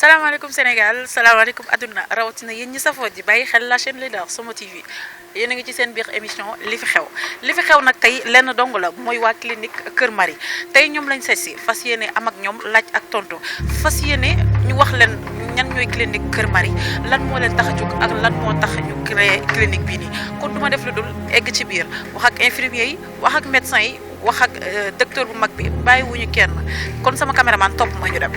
salaamaaleykum Sénégal salaamaaleykum àdduna rawatina yéen ñi safoo ji bàyyi xel la chaîne leader Somo TV yéen a ngi ci seen biir émission li fi xew nag tey lenn dong la mooy waa clinique Kër Marie tey ñoom lañ seet si fas yéene am ak ñoom laaj ak tontu fas yéene ñu wax leen ñan ñooy clinique Kër Marie lan moo leen tax a jóg ak lan moo tax ñu créé clinique bii nii kon du ma def lu dul egg ci biir wax ak infirmier yi wax ak médecin yi wax ak docteur bu mag bi bàyyiwuñu kenn kon sama caméraman topp ma ñu dem.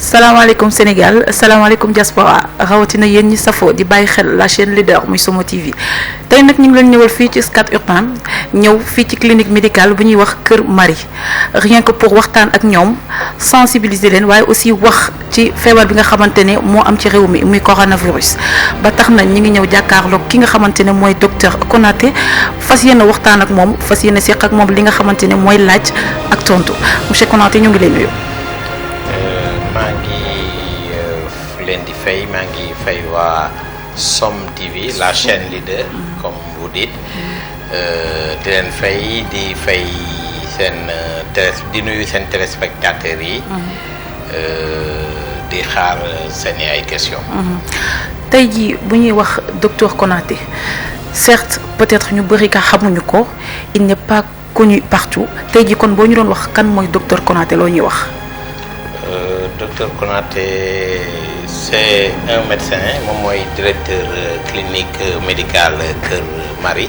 salaamaaleykum Sénégal salaamaaleykum diaspora rawatina yéen ñi safoo di bàyyi xel la chaîne leader muy Somo TV tey nag ñu ngi leen ñëwal fii ci Scat Urbam ñëw fii ci clinique médicale bu ñuy wax Kër Marie rien que pour waxtaan ak ñoom sensibiliser leen waaye aussi wax ci feebar bi nga xamante ne moo am ci réew mi muy coronavirus ba tax na ñi ngi ñëw jàkkaarloog ki nga xamante ne mooy docteur Konaté fas yéene waxtaan ak moom fas yéene seq ak moom li nga xamante ne mooy laaj ak tontu monsieur Konaté ñu ngi leen nuyu. maa ngi fay waa Somo TV la chaîne leader comme vous dites di leen fay di fay seen di nuyu seen téléspectateurs yi di xaar seen ay questions. tey jii bu ñuy wax docteur Konaté certes peut-être ñu bëri ka xamuñu ko il n'est pas connu partout tey jii kon boo ñu doon wax kan mooy docteur Konaté loo ñuy wax. Docteur Konaté c'est un médecin moom mooy directeur clinique médicale Kër Marie.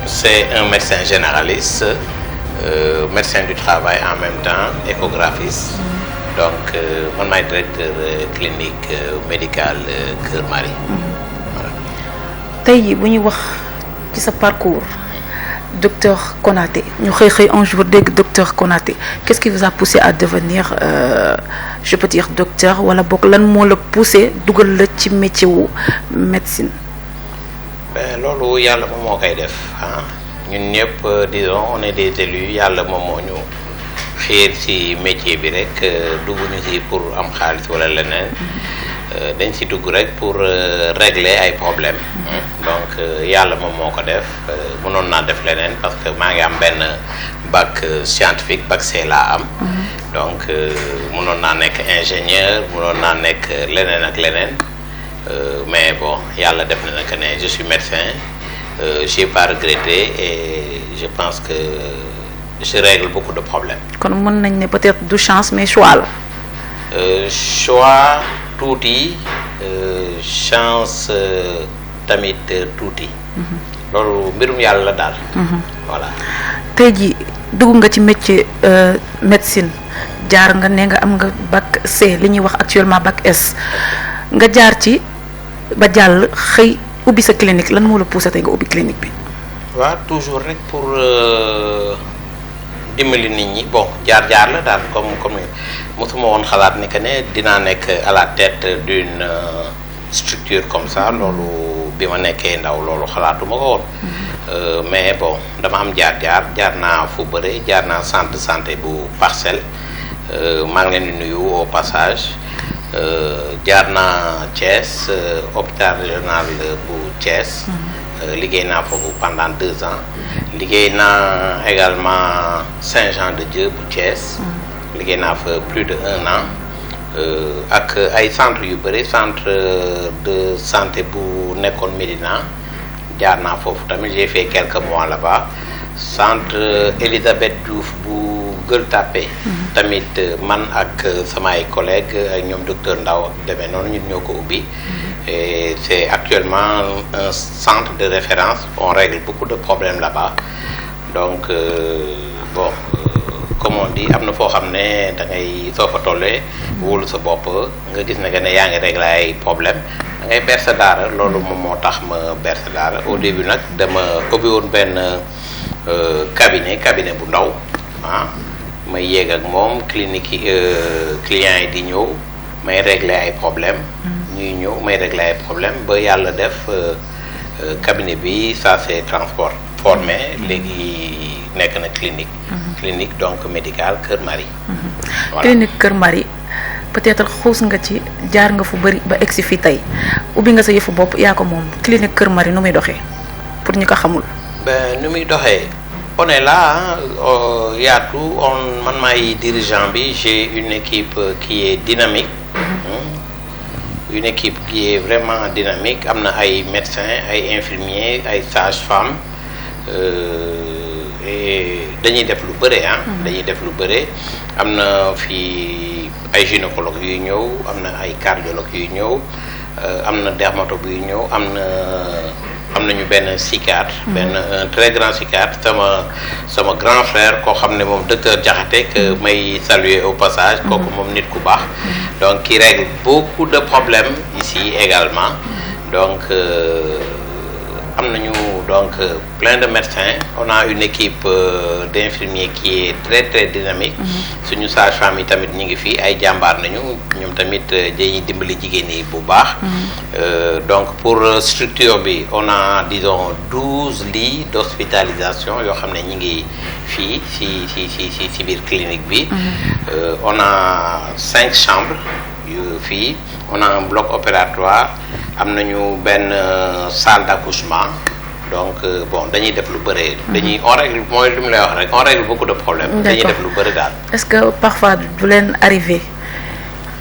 C'est un médecin généraliste, médecin du travail en même temps, échographiste. Donc man maay directeur clinique médicale Kër Marie. Voilà. tey jii bu ñuy wax ci sa parcours. Docteur Konaté ñu xëy un jour dégg docteur Konaté qu'est-ce qui vous a poussé à devenir je peux dire docteur wala boog lan moo la poussé dugal la ci métier wu médecine. loolu yàlla moom moo koy def ah ñun ñëpp disons on est des élus yàlla moom moo ñu xiir ci métier bi rek dugguñu ci pour am xaalis wala leneen. dañ ci dugg rek pour régler ay problèmes. Donc yàlla moom moo ko def mënoon naa def leneen parce que maa ngi am benn bac scientifique bac C laa am. Donc mënoon naa nekk ingénieur mënoon naa nekk leneen ak leneen mais bon yàlla def na que ne je suis médecin j'ai pas regretté et je pense que je règle beaucoup de problèmes. kon mën nañ ne peut-être du chance mais choix la. choix. tuuti chance tamit tuuti. loolu mbirum yàlla la daal. voilà. tey jii dugg nga ci métier médecine jaar nga ne nga am nga bac C li ñuy wax actuellement bac S nga jaar ci ba jàll xëy ubbi sa clinique lan moo la poussé tey nga ubbi clinique bi. waaw toujours rek pour dimbali nit ñi bon jaar-jaar la daal comme mosuma woon xalaat ni que ne dinaa nekk à la tête d'une structure comme ça loolu bi ma nekkee ndaw loolu xalaatuma ko woon. mais bon dama am jaar naa fu bëre jaar naa centre de santé bu Parcelles maa ngi leen di nuyu au passage jaar naa Thiès hôpital régional bu Thiès. liggéey naa foofu pendant 2 ans. liggéey naa également Saint-Jean-de-Dieu bu Thiès. liggéey naa fa plus de 1 an ak ay centre yu bëri centre de santé bu nekkoon Médina jaar naa foofu tamit j'ai fait quelques mois là-bas centre Elisabeth Diouf bu Gueule Tapée tamit man ak samay collègues ak ñoom docteur Ndaw ak demee noonu ñun ñoo ko ubbi et c'est actuellement un centre de référence. On règle beaucoup de problèmes là-bas. Donc bon comme on dit am na foo xam ne da ngay soo fa tollee wóolu sa bopp nga gis ne que ne yaa ngi régler ay problème da ngay ber sa daara loolu moom moo tax ma ber sa daara. Au début nag dama ubbi woon benn cabinet bu ndaw may yéeg ak moom clinique yi clients yi di ñëw may régler ay problème ñuy ñëw may régler ay problème ba yàlla def cabinet bi ça s'est transformé léegi nekk na clinique donc médicale Kër Marie. Voilà. Clinique Kër Marie peut-être xuus nga ci jaar nga fu bari ba egsi fii tey ubbi nga sa yëfu bopp yaa ko moom clinique Kër Marie nu muy doxee pour ñi ko xamul. Ben nu muy doxee on est là yaatu man maay dirigeant bi j'ai une équipe qui est dynamique. Une équipe qui est vraiment dynamique am na ay médecins ay infirmiers ay sages-femmes et dañuy def lu bëre dañuy def lu bëre am na fii ay gynécologues yuy ñëw am na ay cardiologues yuy ñëw am na dermatologue yuy ñëw am nañu benn psychiatre un très grand psychiatre sama grand frère koo xam ne moom docteur Diakhaté que may saluer au passage kooku moom nit ku baax donc qui règle beaucoup de problèmes ici également donc am nañu donc plein de médecins on a une équipe d'infirmiers qui est très très dynamique suñu sage-femme yi tamit ñi ngi fii ay jàmbaar nañu ñoom tamit dañuy dimbali jigéen yi bu baax donc pour structure bi on a disons 12 lits d'hospitalisation yoo xam ne ñi ngi fii ci biir clinique bi on a 5 chambres fii on a un bloc opératoire am nañu benn salle d'accouchement donc bon dañuy def lu bëre. on règle mooy li mu lay wax rek on règle beaucoup de problèmes. dañuy def lu bëre daal. est-ce que parfois du leen arrivé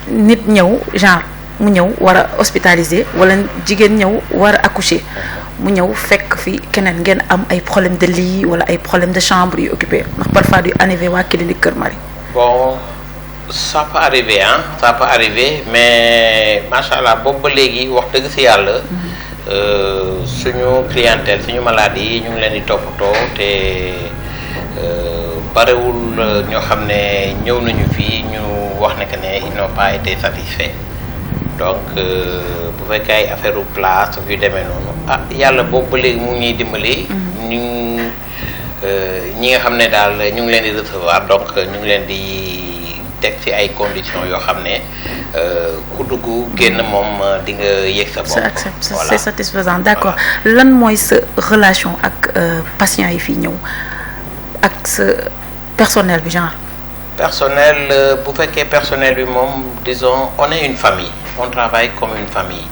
nit ñëw genre mu ñëw war a hospitaliser wala jigéen ñëw war a accoucher mu ñëw fekk fi keneen ngeen am ay problème de lit wala ay problème de chambre yu occupé ndax parfois du arrivé waa clinique Kër Marie. bon. Ça peut arriver ça peut arriver mais macha allah boobu ba léegi wax dëgg ci yàlla suñu clientèle suñu malade yi ñu ngi leen di toppatoo te barewul ñoo xam ne ñëw nañu fii ñu wax ne que ne ils n'ont pas été satisfaits donc bu fekkee ay affaire u place yu demee noonu yàlla boobu ba léegi mu ngi ñuy dimbali. ñi nga xam ne daal ñu ngi leen di recevoir donc ñu ngi leen di. teg ci ay conditions yoo xam ne ku dugg génn moom di nga yëg sa bopp. Voilà. C'est satisfaisant d'accord lan mooy sa relation ak patients yi fii ñëw ak sa personnel bi genre. personnel bu fekkee personnel bi moom disons on est une famille on travaille comme une famille.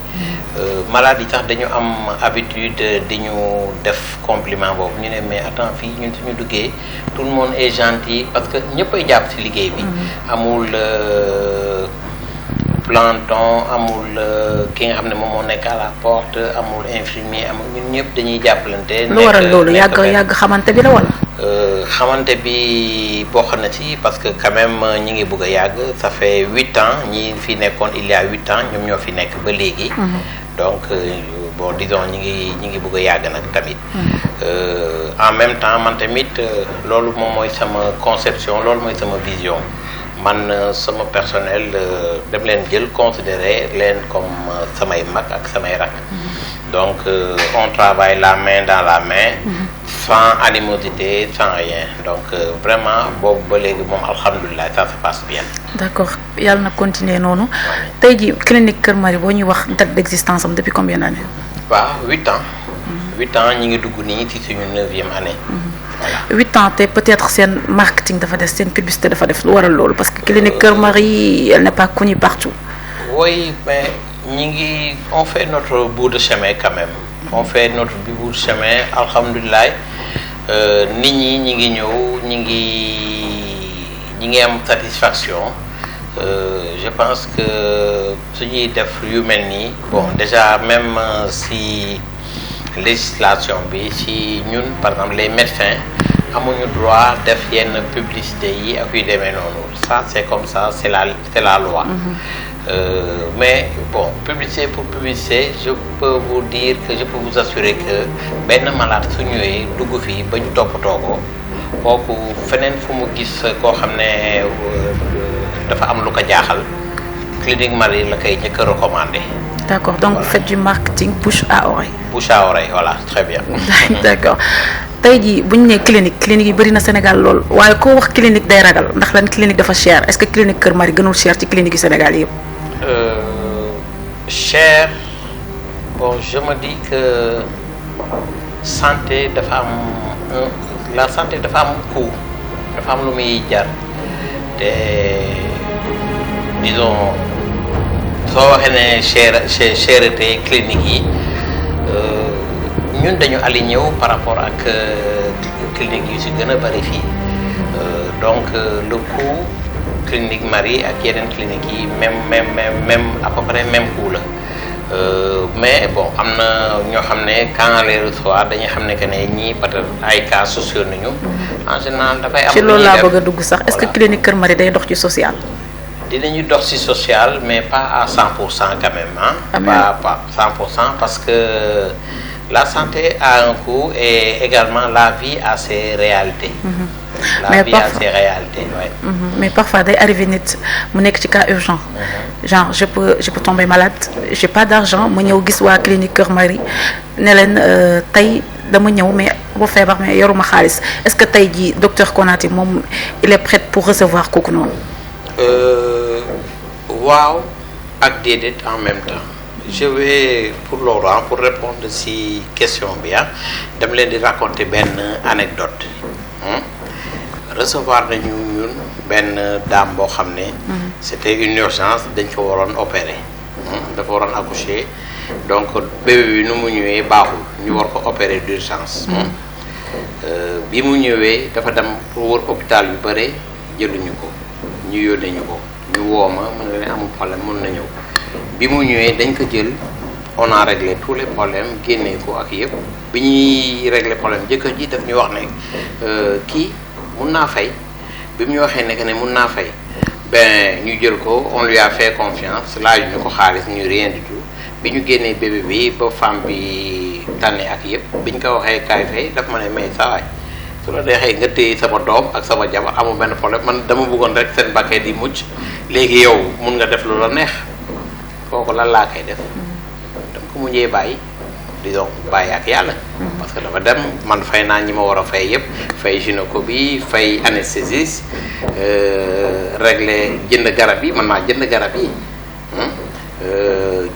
malade yi sax dañu am habitude di ñu def compliment boobu ñu ne mais attends fii ñun suñu duggee tout le monde est gentil parce que ñëpp ay jàpp ci liggéey bi. amul planton amul ki nga xam ne moom moo nekk à la porte amul infirmier amul ñun ñëpp dañuy jàppalante. lu waral loolu yàgg xamante bi la wala. xamante bi bokk na ci parce que quand même ñi ngi bëgg a yàgg ça fait 8 ans ñi fi nekkoon il y a 8 ans ñoom ñoo fi nekk ba léegi. donc bon disons ñi ngi bëgg a yàgg nag tamit. en même temps man tamit loolu moom mooy sama conception loolu mooy sama vision man sama personnel dem leen jël considérer leen comme samay mag ak samay rak. donc on travaille la main dans la main. sans animosité sans rien donc vraiment boobu ba léegi moom alhamdulilah ça se passe bien. d'accord yàlla na continuer noonu. tey jii clinique Kër Marie boo ñuy wax date d'existence am depuis combien d'années. waaw 8 ans. 8 ans ñi ngi dugg nii ci suñu 9e année. voilà 8 ans te peut-être seen marketing dafa def seen publicité dafa def lu waral loolu parce que clinique Kër Marie elle n'est pas connue partout. oui mais on fait notre bout de chemin quand même. on fait notre bout de chemin alhamdulilah nit ñi ñi ngi ñëw ñi ngi am satisfaction je pense que suñuy def yu mel nii bon déjà même si législation bi si ñun par exemple les médecins amuñu droit def yenn publicité yi ak yu demee noonu ça c'est comme ça c'est la loi. Mais bon, publicité pour publicité, je peux vous dire que je peux vous assurer que benn malade su ñëwee dugg fii ba ñu toppatoo ko kooku feneen fu mu gis koo xam ne dafa am lu ko jaaxal Clinique Marie la koy njëkk a recommandé. D'accord, donc vous faites du marketing bouche à oreille. Bouche à oreille, voilà, très bien. D'accord. tey jii bu ñu nee clinique yi bëri na Sénégal lool waaye koo wax clinique day ragal ndax lan clinique dafa cher est-ce que clinique Kër Marie gënul cher ci clinique yu Sénégal yëpp. Cher, bon, je me dis que santé dafa am la santé dafa am coût dafa am lu muy jar te disons soo waxee ne cherté clinique yi ñun dañu aligné wu par rapport ak clinique yu si gën a bari fii donc le coût Clinique Marie ak yeneen clinique yi même à peu près même coût la mais bon am na ñoo xam ne quand on les reçoit dañuy xam ne que ne ñii peut-être ay cas sociaux nañu en général dafay am. ci loolu laa bëgg a dugg sax est-ce que clinique Kër Marie day dox ci social. dinañu dox ci social mais pas à 100% quand même ah. pas 100% parce que la santé a un coût et également la vie a ses réalités. La vie a ses réalités, ouais. Mais parfois day arrivé nit mu nekk ci cas urgent. Genre je peux tomber malade j'ai pas d'argent ma ñëw gis waa clinique Kër Marie ne leen tey dama ñëw mais boo feebar mais yoruma xaalis est-ce que tey jii docteur Konaté moom il est prêt pour recevoir kooku noonu. waaw ak déedéet en même temps je vais pour loolu pour répondre ci question bi dama leen di raconter benn anecdote recevoir nañu ñun benn dame boo xam ne c'était une urgence dañ ko waroon opérer dafa waroon accoucher donc bébé bi nu mu ñëwee baaxul ñu war ko opérer d'urgence bi mu ñëwee dafa dem pour wër hôpital yu bare jëluñu ko ñu yónnee ñu ko ñu woo ma mën na leen amul problème mën na ñëw bi mu ñëwee dañ ko jël on a réglé tous les problèmes génnee ko ak yëpp bi ñuy réglé problème jëkkër ji daf ñu wax ne kii mun naa fay bi mu ñu waxee ne que ne mun naa fay ben ñu jël ko on lui a fait confiance laaju ñu ko xaalis ñu rien du tout bi ñu génnee bébé bi ba femme bi tànne ak yëpp bi ñu ko waxee kaay fay daf ma ne mais saa waay su la deexee nga téye sama doom ak sama jabar amul benn problème man dama bëggoon rek seen bakkee di mucc léegi yow mun nga def lu la neex kooku lan laa koy def dama ko mujjee bàyyi disons bàyyi ak yàlla parce que dafa dem man fay naa ñi ma war a fay yëpp fay gynéco bi fay anesthésiste régler jënd garab yi man maa jënd garab yi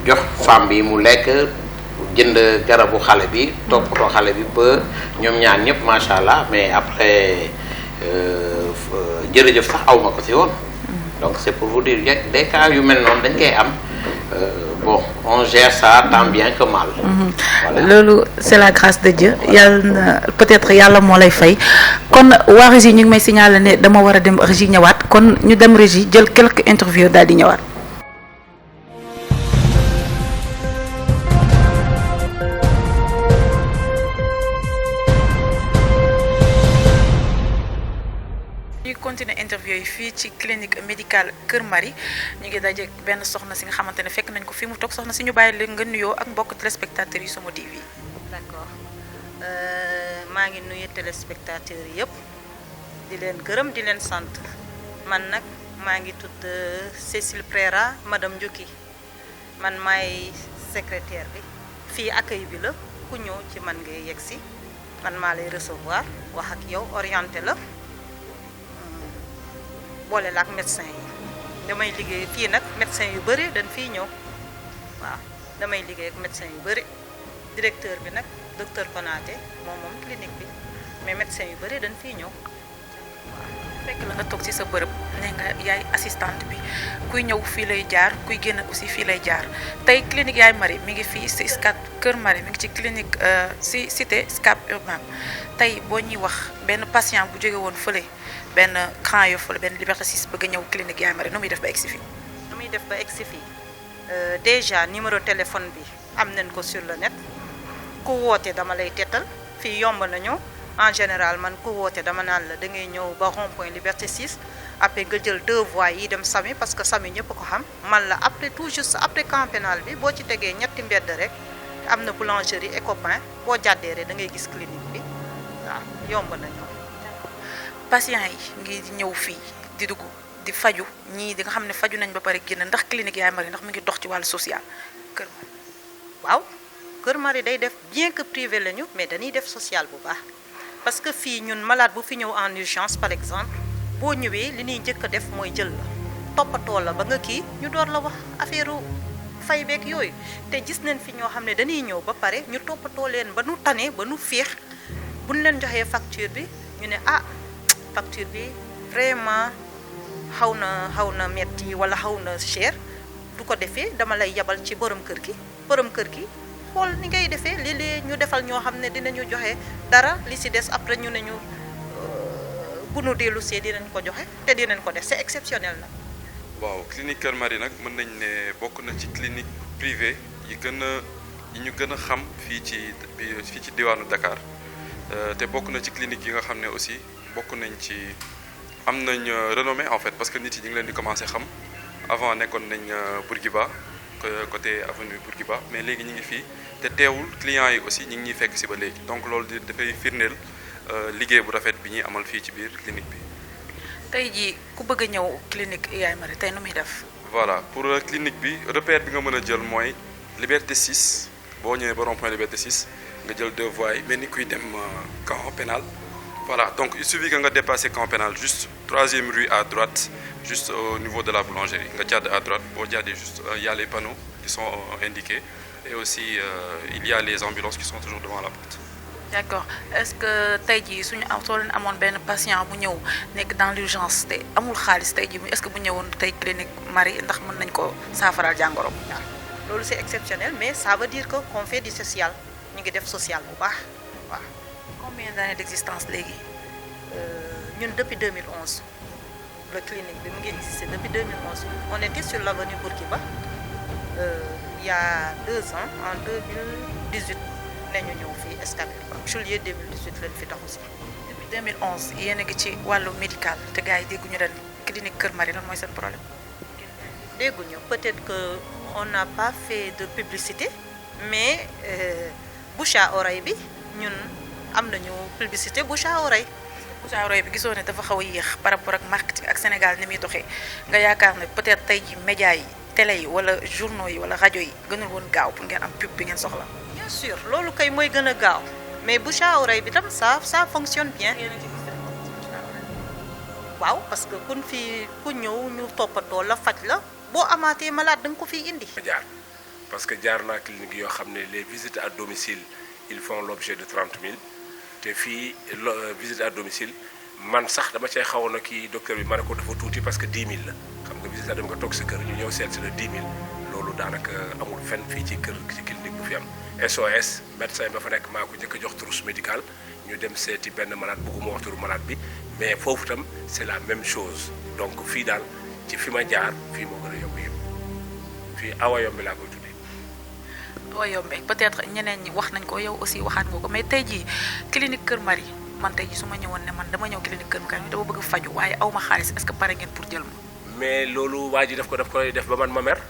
jox femme bi mu lekk jënd garabu xale bi toppatoo xale bi ba ñoom ñaar ñëpp macha allah mais après jërëjëf sax aw ma ko si woon donc c'est pour vous dire des cas yu mel noonu dañ koy am bon on gère ça tant bien que mal. Voilà. Loolu c'est la grâce de Dieu yàlla na peut-être yàlla moo lay fay kon waa régie ñu ngi may signaler ne dama war a dem régie ñëwaat kon ñu dem régie jël quelques interviews daal di ñëwaat. continuer interview yi fii ci clinique médicale Kër Marie ñu ngi daje benn soxna si nga xamante ne fekk nañ ko fi mu toog soxna si ñu bàyyi leen nga nuyoo ak mbokk téléspectateurs yi Somo TV. D'accord maa ngi nuyu téléspectateurs yëpp di leen gërëm di leen sant man nag maa ngi tudd Cécile Préra madame Ndiouki man maay secrétaire bi fii accueil bi la ku ñëw ci man ngay yegg si man maa lay recevoir wax ak yow orienté la. boole la ak médecin yi damay liggéey fii nag médecin yu bëri dañ fiy ñëw waaw damay liggéey ak médecin yu bëri directeur bi nag docteur Konaté moom clinique bi mais médecin yu bëri dañ fiy ñëw waaw. fekk la nga toog ci sa bërëb ne nga yaay assistante bi kuy ñëw fii lay jaar kuy génn aussi fii lay jaar tey clinique Yaay Marie mi ngi fii ci Scat Kër Marie mi ngi ci clinique ci cité Scat Urbam tey boo ñuy wax benn patient bu jóge woon fële. benn Grand Yoff la benn Liberté 6 bëgg a ñëw clinique Yaay Marie nu muy def ba egsi fii. nu muy def ba egsi fii déjà numéro téléphone bi am nañ ko sur le net ku woote dama lay tettal fii yomb nañu en général man ku woote dama naan la da ngay ñëw ba rond-point Liberté 6 après nga jël 2 voies yi dem Samy parce que Samy ñëpp ko xam man la après tout juste après camp pénal bi boo ci tegee ñetti mbedd rek am na boulangerie et copain boo jàddee rek da ngay gis clinique bi waaw yomb nañu. patients yi ngi ñëw fii di dugg di faju ñii di nga xam ne faju nañ ba pare génn ndax clinique Yaye Marie ndax mu ngi dox ci wàllu social Kër Marie. waaw Kër Marie day def bien que privé lañu mais dañuy def social bu baax parce que fii ñun malade bu fi ñëw en urgence par exemple boo ñëwee li ñuy njëkk a def mooy jël la toppatoo la ba nga kii ñu door la wax affaire fay beeg yooyu te gis nañ fi ñoo xam ne dañuy ñëw ba pare ñu toppatoo leen ba nu tane ba nu féex buñ leen joxee facture bi ñu ne ah facture bi vraiment xaw na metti wala xaw na cher du ko defee dama lay yabal ci borom kër gi xool ni ngay defee léeg-léeg ñu defal ñoo xam ne dinañu joxe dara li ci des après ñu ne ñu bu nu dellu see dinañ ko joxe te dinañ ko def c'est exceptionnel nag. waaw clinique Kër Marie nag mën nañ ne bokk na ci clinique privée yi ñu gën a xam fii ci diwaanu Dakar te bokk na ci clinique yi nga xam ne aussi bokk nañ ci am nañ renommée en fait parce que nit yi ñu ngi leen di commencé xam avant nekkoon nañ Bourguiba côté avenue Bourguiba mais léegi ñu ngi fii te teewul clients yi aussi ñu ngi ñuy fekk si ba léegi donc loolu dafay firndeel liggéey bu rafet bi ñuy amal fii ci biir clinique bi. tey jii ku bëgg a ñëw clinique Yaye Marie tey nu muy def. voilà pour clinique bi repère bi nga mën a jël mooy Liberté 6 boo ñëwee ba rond-point Liberté 6 nga jël 2 voies yi mel ni kuy dem camp pénal voilà donc il suffit que nga dépasser camp pénal juste 3e rue à droite juste au niveau de la boulangerie nga jàdd à droite boo jàddee juste il y a les panneaux qui sont indiqués et aussi il y a les ambulances qui sont toujours devant la porte. d'accord est-ce que tey jii soo leen amoon benn patient bu ñëw nekk dans l'urgence te amul xaalis tey jii est-ce que bu ñëwoon tey clinique Marie ndax mën nañ ko saafaraal jàngoro bu ñaar. loolu c'est exceptionnel mais ça veut dire que qu'on fait du social ñu ngi def social bu baax waaw. combien d'années d'existence léegi. ñun depuis 2011 la clinique bi mu ngi existé depuis 2011 on était sur l'avenue Bourguiba il y a 2 ans en 2018 nañu ñëw fii Escale juillet 2018 lañ fi taxu si. depuis 2011 yéen a ngi ci wàllu médical te gars yi dégguñu ren clinique Kër Marie lan mooy seen problème. dégguñu peut-être que on n'a pas fait de publicité mais bouche à oreille bi ñun am nañu publicité bouche à oreille. bouche à oreille bi gisoo ne dafa xaw a yéex par rapport ak marketing ak Sénégal ni muy doxee nga yaakaar ne peut-être tey ji médias yi télé yi wala journaux yi wala rajo yi gënul woon gaaw pour ngeen am pub bi ngeen soxla. bien sûr loolu kay mooy gën a gaaw mais bouche à oreille bi tam ça fonctionne bien. waaw parce que ku ñëw ñu toppatoo la faj la boo amaatee malade da nga ko fiy indi. jaar parce que jaar naa clinique yoo xam ne les visites à domicile ils font l'objet de 30 000 te fii visite à domicile man sax dama cay xawoon na kii docteur bi ma ne ko dafa tuuti parce que 10 000 la xam nga visite à domicile nga toog sa kër ñu ñëw seet si la 10 000 loolu daanaka amul fenn fii ci clinique bu fi am. SOS médecin ba fa nekk maa ko njëkk a jox trousse médicale ñu dem seeti benn malade bëgguma wax turu malade bi mais foofu itam c'est la même chose donc fii daal ci fi ma jaar fii moo gën a yomb yëpp fii awa yombi laa koy tuddee. awa yombe peut-être ñeneen ñi wax nañ ko yow aussi waxaat nga ko mais tey jii clinique Kër Marie man tey jii su ma ñëwoon ne man dama ñëw clinique Kër Marie dama bëgg faju waaye aw ma xaalis est-ce que pare ngeen pour jël ma. mais loolu waa ji daf koy def ba man ma mer.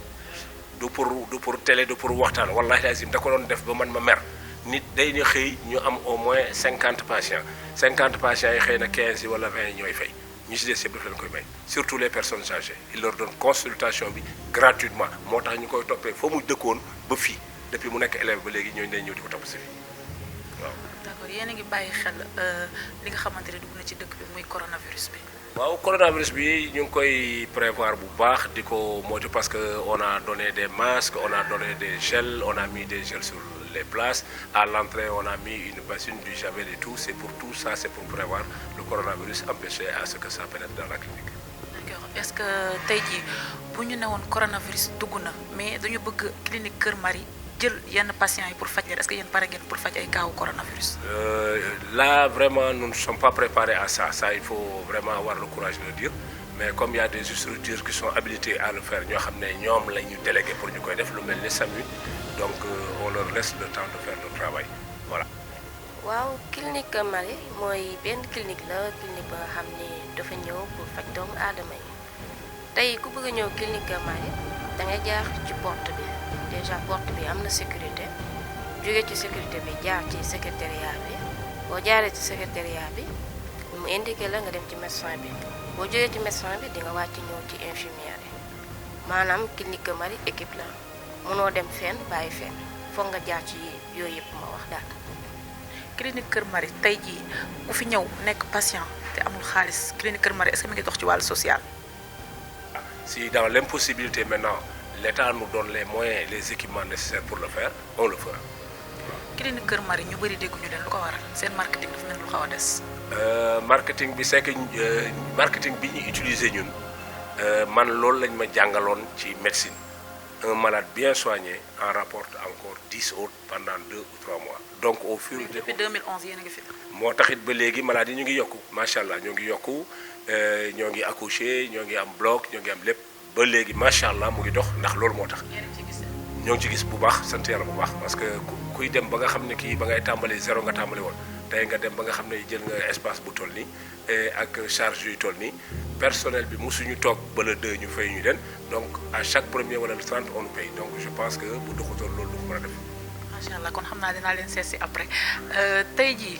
du pour télé du pour waxtaan wallahi lazim da ko doon def ba man ma mer nit day ñu xëy ñu am au moins 50 patients yi xëy na 15 yi wala 20 yi ñooy fay ñu si des yëpp daf leen koy may surtout les personnes âgées il leur donne consultation bi gratuitement moo tax ñu koy toppee foo mu dëkkoon ba fii depuis mu nekk élève ba léegi ñooñu day ñëw di ko topp si fii waaw. d'accord yéen a ngi bàyyi xel li nga xamante ne dugg na ci dëkk bi muy coronavirus bi. waaw coronavirus bi ñu ngi koy prévoir bu baax di ko moytu parce que on a donné des masques on a donné des gels on a mis des gels sur les places à l'entrée on a mis une bassine du javel et tout c'est pour tout ça c'est pour prévoir le coronavirus empêcher à ce que ça pénètre dans la clinique. d'accord est-ce que tey jii bu ñu newoon coronavirus dugg na mais dañu bëgg clinique Kër Marie jël yenn patients yi pour faj leen est-ce que yéen pare ngeen pour faj ay cas coronavirus. Là vraiment nous ne sommes pas préparés à ça il faut vraiment avoir le courage de le dire mais comme il y a des structures qui sont habilitées à le faire ñoo xam ne ñoom la ñu délégué pour ñu koy def lu mel ni SAMU donc on leur laisse le temps de faire le travail voilà. waaw clinique Kër Marie mooy benn clinique la clinique ba nga xam ne dafa ñëw pour faj doomu aadama yi tey ku bëgg a ñëw clinique Kër Marie da ngay jaar ci porte bi déjà porte bi am na sécurité jóge ci sécurité bi jaar ci secrétariat bi boo jaaree ci secrétariat bi mu indiqué la nga dem ci médecin bi boo jógee ci médecin bi di nga wàcc ñëw ci infirmière yi maanaam clinique Kër Marie équipe la mënoo dem fenn bàyyi fenn foog nga jaar ci yooyu yëpp ma wax daal. clinique Kër Marie tey jii ku fi ñëw nekk patient te amul xaalis clinique Kër Marie est-ce que mi ngi dox ci wàllu social. Si dans l'impossibilité maintenant, l'État nous donne les moyens, les équipements nécessaires pour le faire, on le fera. clinique Kër Marie ñu bëri dégguñu leen lu ko waral seen marketing dafa mel lu xaw a des. Marketing bi c'est que marketing bi ñu utiliser ñun man loolu lañ ma jàngaloon ci médecine. Un malade bien soigné en rapporte encore 10 autres pendant 2 ou 3 mois. Donc au fur et à mesure. depuis 2011 yéen a ngi fi. moo taxit ba léegi malade yi ñu ngi yokku macha allah ñoo ngi yokku ñoo ngi accouché ñoo ngi am bloc ñoo ngi am lépp ba léegi macha allah mu ngi dox ndax loolu moo tax. ñoo ngi ci gis bu baax sant yàlla bu baax parce que kuy dem ba nga xam ne kii ba ngay tàmbali zéro nga tàmbali woon tey nga dem ba nga xam ne jël nga espace bu toll nii ak charge yu toll nii personnel bi mosuñu toog ba le 2 ñu fay ñu leen donc à chaque premier wala le 30 on nous paye donc je pense que bu doxutoon loolu du ko mën a def. macha allah kon xam naa dinaa leen seet si après tey jii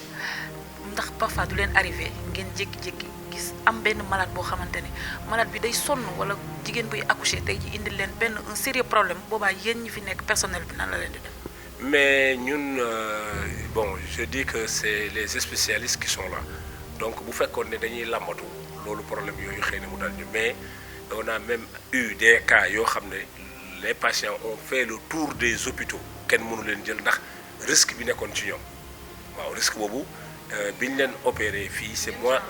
ndax parfois du leen arrivé ngeen jékki-jékki gis am benn malade boo xamante ne malade bi day sonn wala jigéen buy accoucher tey jii indil leen benn un sérieux problème boobaa yéen ñi fi nekk personnel bi nan la leen di def. mais ñun bon je dis que c'est les spécialistes qui sont là donc bu fekkoon ne dañuy làmbatu loolu problème yooyu xëy na mu dal ñu mais on a même eu des cas yoo xam ne les patients ont fait le tour des hôpitaux kenn mënu leen jël ndax risque bi nekkoon ci ñoom waaw risque boobu bi ñu leen opéré fii c'est moi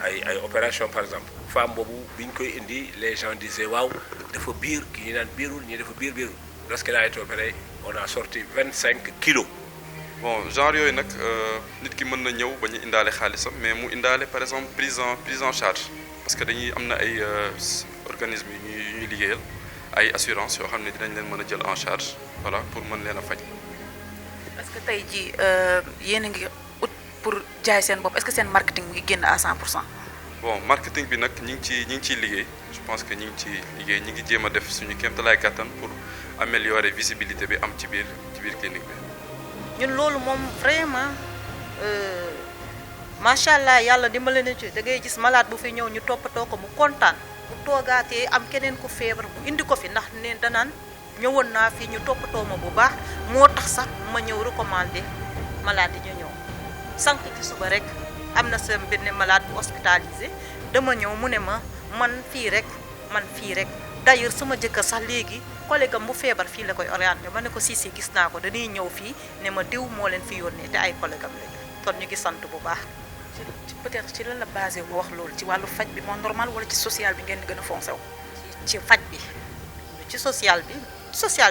ay opération par exemple femme boobu bi ñu koy indi les gens disaient waaw dafa biir ki ñu naan biirul ñi dafa biirul lorsqu'elle a été opérée on a sorti 25 kilos. bon genre yooyu nag nit ki mën na ñëw ba ñu indaale xaalisam mais mu indaale par exemple prise en charge parce que dañuy am na ay organismes yu ñuy liggéeyal ay assurance yoo xam ne dinañ leen mën a jël en charge voilà pour mën leen a faj. est-ce que tey jii yéen a ngi ut pour jaay seen bopp est-ce que seen marketing mu ngi génn à 100%. bon marketing bi nag ñi ngi ciy liggéey je pense que ñi ngi ciy liggéey ñi ngi jéem a def suñu kéemtalaay kàttan pour améliorer visibilité bi am ci biir clinique bi. ñun loolu moom vraiment macha allah yàlla dimbale na ci da ngay gis malade bu fi ñëw ñu toppatoo ko mu kontaan bu toogaatee am keneen ku feebar bu indi ko fi ndax ne danaan ñëwoon naa fi ñu toppatoo ma bu baax moo tax sax ma ñëw recommander malade yi ñu ñëw sànq ci suba rek am na sa benn malade bu hospitalisé dama ñëw mu ne ma man fii rek d'ailleurs sama jëkkër sax léegi collègue am bu feebar fii la koy orienté ma ne ko si gis naa ko dañuy ñëw fii ne ma diw moo leen fi yónnee te ay collègue am lañu kon ñu ngi sant bu baax. peut-être ci lan la basé bu wax loolu ci wàllu faj bi moo normal wala ci social bi ngeen di gën a foncé wu. ci faj bi ci social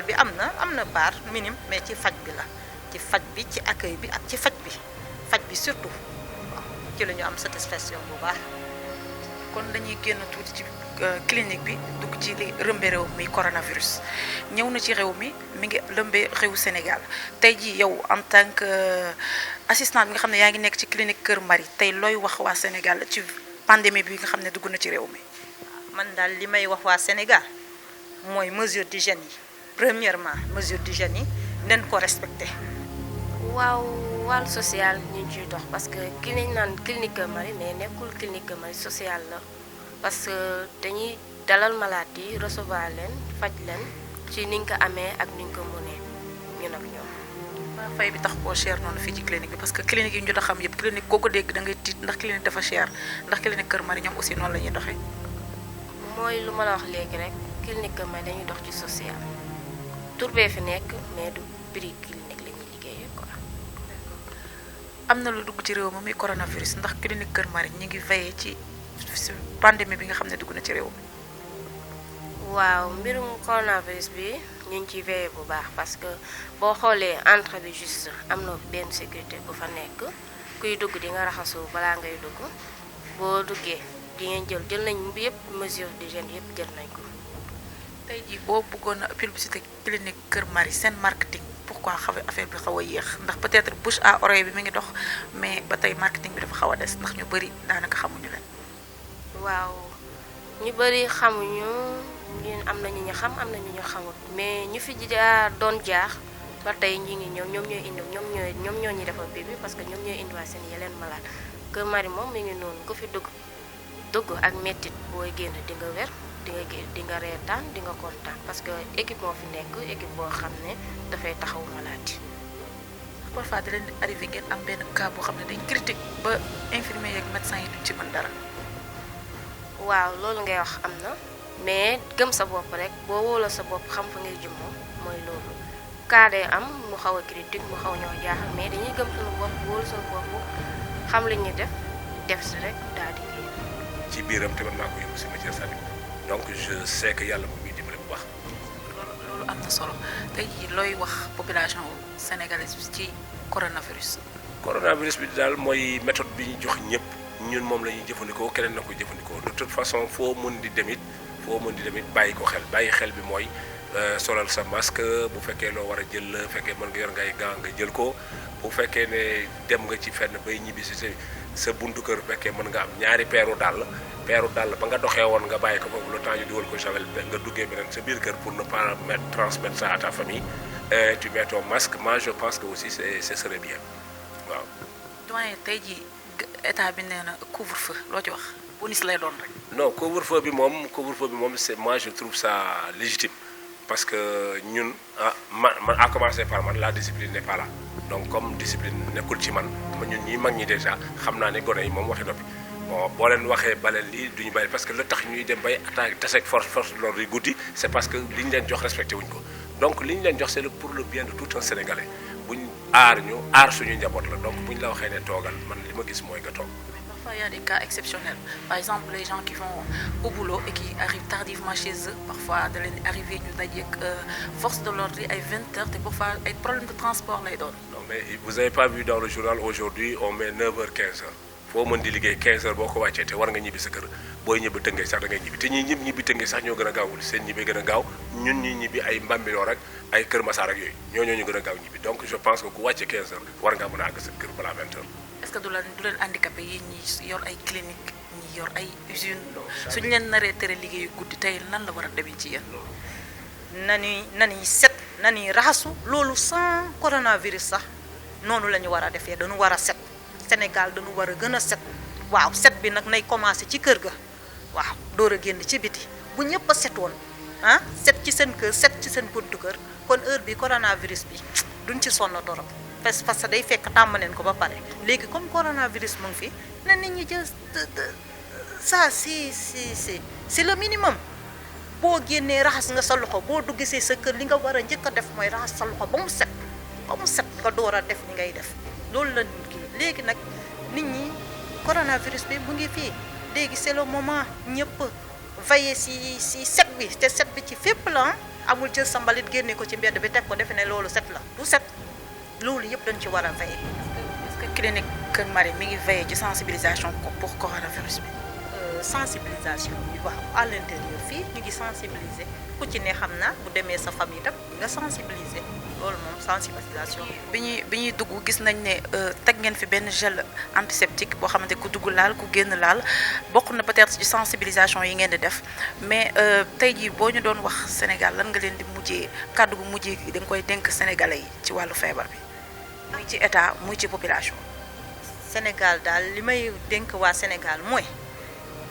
bi am na part minime mais ci faj bi la ci faj bi ci accueil bi ak ci faj bi surtout ci la ñu am satisfaction bu baax. kon dañuy génn tuuti ci clinique bi dugg ci li rëmbe réew mi coronavirus ñëw na ci réew mi ngi lëmbe réewu Sénégal tey ji yow en tant que assistant bi nga xam ne yaa ngi nekk ci clinique Kër Marie tey looy wax waa Sénégal ci pandémie bi nga xam ne dugg na ci réew mi. man daal li may wax waa Sénégal mooy mesure d'hygiène yi premièrement mesure d'hygiène yi nen ko respecté. waaw wàllu social ñu ngi ciy dox parce que ki nañ naan clinique Kër Marie mais nekkul clinique Kër Marie social la parce que dañuy dalal malade yi recevoir leen faj leen ci niñ ko amee ak niñ ko mënee ñun ak ñoom. waaw fay bi tax koo cher noonu fii ci clinique bi parce que clinique yi ñu jot a xam yëpp clinique koo ko dégg da ngay tiit ndax clinique dafa cher ndax clinique Kër Marie ñoom aussi noonu la ñuy doxee. mooy lu ma la wax léegi rek clinique Kër Marie dañuy dox ci social tur bee fi nekk mais du prix clinique la ñuy liggéeyee quoi. am na lu dugg ci réew mi muy coronavirus ndax clinique Kër Marie ñi ngi veillé ci pandémie bi nga xam ne dugg na ci réew mi. waaw mbirum coronavirus bi ñu ngi ciy veillé bu baax parce que boo xoolee entrée bi juste am na benn sécurité bu fa nekk kuy dugg di nga raxasu balaa ngay dugg boo duggee di ngeen jël nañ yëpp mesure d'hygiène yëpp jël nañ ko. tey jii boo bëggoon a publicité clinique Kër Marie seen marketing pourquoi affaire bi xaw a yéex ndax peut-être bouche à oreille bi mi ngi dox mais ba tey marketing bi dafa xaw a des ndax ñu bëri daanaka xamuñu leen. waaw ñu bëri xamuñu ñun am na ñu ñu xam am na ñu ñu xamut mais ñu fi doon jaax ba tey ñu ngi ñëw ñoom ñoo ñuy defal bébé parce que ñoom ñooy indiwaat seen yeneen malade Kër Marie moom mi ngi noonu ku fi dugg ak mettit booy génn di nga wér di nga reetaan di nga kontaan parce que équipe moo fi nekk équipe boo xam ne dafay taxaw malade. parfois da leen di arrivé ngeen am benn cas boo xam ne dañ critique ba infirmier yeeg médecin yi duñ ci mën dara. waaw loolu ngay wax am na mais gëm sa bopp rek boo wóoloo sa bopp xam fa ngay jëm moom mooy loolu cas day am mu xaw a critique mu xaw ñoo jaaxal mais dañuy gëm suñu bopp wóolu suñu bopp xam li ñuy def si rek daal di génn. ci biiram te man maa ko yóbbu si métier sami donc je sais que yàlla moom muy dimbale bu baax. loolu am na solo tey jii looy wax population sénégalaise bi ci coronavirus. coronavirus bi daal mooy méthode bi ñu jox ñëpp ñun moom la ñuy jëfandikoo keneen na ko jëfandikoo de toute façon foo mën di demit bàyyi ko xel bàyyi xel bi mooy solal sa masque bu fekkee loo war a jël la fekkee mën nga yor ngay gant nga jël ko bu fekkee ne dem nga ci fenn bay ñibbi si sa buntu kër fekkee mën nga am ñaari peeru dàll ba nga doxee woon nga bàyyi ko foofu le temps ñu dugal ko javel nga duggee beneen sa biir kër pour ne pas transmettre ça à ta famille tu mets ton masque. Moi je pense que aussi ce serait bien waaw. doyen tey jii état bi nee na couvre-feu loo ci wax bonus lay doon rek. non couvre-feu bi moom c'est moi je trouve ça légitime parce que ñun man à commencer par man la discipline n'est pas là donc comme discipline nekkul ci man ñun ñi mag ñi déjà xam naa ne gone yi moom waxi noppi bon boo leen waxee baleen lii duñu bàyyi parce que la tax ñuy dem bay attaque taseeg force de l'ordre yi guddi c'est parce que li ñu leen jox respecté wuñ ko donc li ñu leen jox c'est pour le bien de tout un Sénégalais buñ aar suñu njaboot la donc buñ la waxee ne toogal man li ma gis mooy nga toog. Parfois, il y a des cas exceptionnels. Par exemple, les gens qui vont au boulot et qui arrivent tardivement chez eux, parfois, de l'arrivée avec force de l'ordre à 20h, et parfois, il y a des problèmes de transport. Là, non, mais vous n'avez pas vu dans le journal aujourd'hui, on met 9h, 15h. Foo mën di liggéey 15h boo ko wàccee te war nga ñibbi sa kër booy ñibbi tëngee sax da ngay ñibbi te ñi ñibbi tëngee sax ñoo gën a gaawul seen ñibbi gën a gaaw ñun ñi ñibbi ay Mbambilor rek ay Kër Massar ak yooyu ñoo gën a gaaw ñibbi donc je pense que ku wàccee 15h war ngaa mën a àgg sa kër balaa 20h. Est-ce que du leen handicapé yi ñi yor ay clinique ñi yor ay usine suñu leen naree tere liggéeyu guddi tey nan la war a demee ci yéen. nañuy set nañuy raxasu loolu sans coronavirus sax noonu la ñu war a defee dañu war a set Sénégal dañu war a gën a set waaw set bi nag nay commencé ci kër ga waaw door a génn ci biti bu ñëpp a setoon set ci seen kër set ci seen buntu kër kon heure bi coronavirus bi duñ ci sonn torop parce que day fekk tàmm leen ko ba pare léegi comme coronavirus mu ngi fi na nit ñi jël ça c'est le minimum boo génnee raxas nga sa loxo boo duggisee sa kër li nga war a njëkk a def mooy raxas sa loxo ba mu set nga door a def li ngay def loolu la nit ki léegi nag nit ñi coronavirus bi mu ngi fii léegi c'est le moment ñëpp veiller si set bi te set bi ci fépp la amul jël sa mbalit génne ko ci mbedd bi teg ko defe ne loolu set la du set loolu yëpp dañ ci war a veiller. est-ce que clinique Kër Marie mi ngi veiller ci sensibilisation pour coronavirus bi. sensibilisation bi waaw à l'intérieur fii ñu ngi sensibiliser ku ci ne xam naa bu demee sa famille tam nga sensibiliser loolu moom sensibilisation. bi ñuy dugg gis nañ ne teg ngeen fi benn gel antiseptique boo xamante ku dugg laal ku génn laal bokk na peut-être ci sensibilisation yi ngeen di def mais tey jii boo ñu doon wax Sénégal lan nga leen di mujjee kàddu gu mujjee gi da nga koy dénk sénégalais yi ci wàllu feebar bi muy ci état muy ci population. Sénégal daal li may dénk waa Sénégal mooy.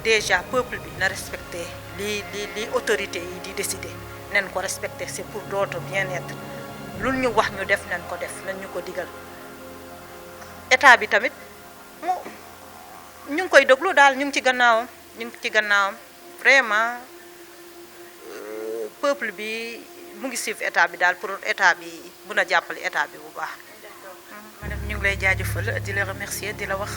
déjà peuple bi na respecté li autorité yi di décider nañ ko respecté c'est pour d'autres bien-être lu ñu wax ñu def nañ ko def nañ ñu ko digal état bi tamit ñu ngi koy déglu daal ñu ngi ci gannaawam vraiment peuple bi mu ngi suivre état bi daal pour état bi mun a jàppale état bi bu baax. madame ñu ngi lay jaajëfal di la remercier di la wax